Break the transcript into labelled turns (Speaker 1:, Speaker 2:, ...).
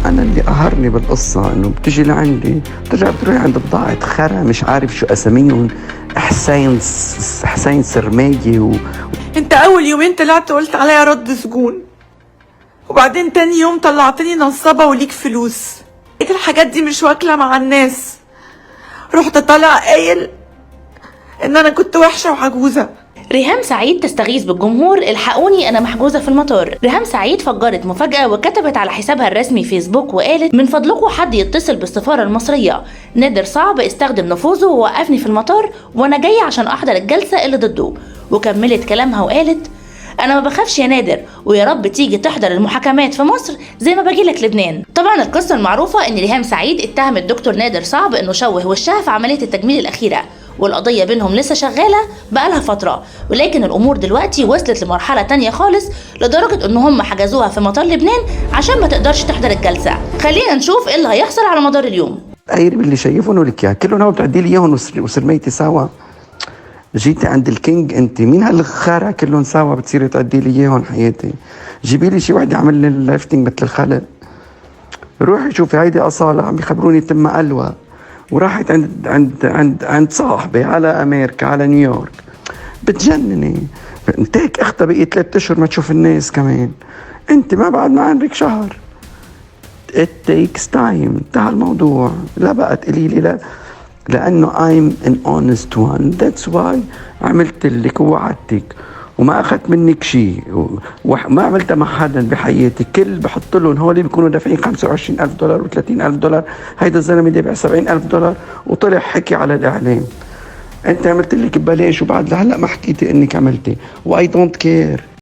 Speaker 1: أنا اللي قهرني بالقصة إنه بتجي لعندي بترجع بتروح عند بضاعة خرا مش عارف شو أساميهم، حسين سرماجي
Speaker 2: انت اول يومين طلعت قلت عليا رد سجون، وبعدين تاني يوم طلعتني نصابة وليك فلوس. لقيت الحاجات دي مش واكلة مع الناس، رحت طالع قايل ان انا كنت وحشة وعجوزة.
Speaker 3: ريهام سعيد تستغيث بالجمهور: الحقوني انا محجوزه في المطار. ريهام سعيد فجرت مفاجاه وكتبت على حسابها الرسمي فيسبوك وقالت: من فضلكم حد يتصل بالسفاره المصريه، نادر صعب استخدم نفوذه ووقفني في المطار وانا جايه عشان احضر الجلسه اللي ضده. وكملت كلامها وقالت: انا ما بخافش يا نادر، ويا رب تيجي تحضر المحاكمات في مصر زي ما باجيلك لبنان. طبعا القصه المعروفه ان ريهام سعيد اتهمت دكتور نادر صعب انه شوه وشها في عمليه التجميل الاخيره، والقضية بينهم لسه شغالة بقالها فترة، ولكن الأمور دلوقتي وصلت لمرحلة تانية خالص، لدرجة إن هم حجزوها في مطار لبنان عشان ما تقدرش تحضر الجلسة. خلينا نشوف إيه اللي هيحصل على مدار اليوم.
Speaker 1: قايرب اللي شايفهم ولك إياه كلهم ناوي تعدي لي إياهم وسرميتي سوا. جيتي عند الكينج أنت مين هالخارة كلهم سوا بتصيري تعدي لي إياهم حياتي؟ جيبي لي شي واحد يعمل لي اللافتنج مثل الخلق. روحي شوفي هيدي أصالة عم يخبروني تم قلوة وراحت عند صاحبي على أمريكا على نيويورك. بتجنني انت هيك اختها بقي 3 أشهر ما تشوف الناس كمان. انت ما بعد ما عندك شهر. it takes time. انتهى الموضوع. لا بقى تقولي لي لا لأنه I'm an honest one that's why عملت لك ووعدتك وما أخذت منك شيء وما عملتها مع حدا بحياتي. كل بحط لهم هولي بيكونوا دافعين $25,000 و$30,000. هيدا الزلمة دافع $70,000 وطلع حكي على الإعلام. أنت عملت لك ببلاش وبعد لهلا ما حكيتي إنك عملتي. و I don't care.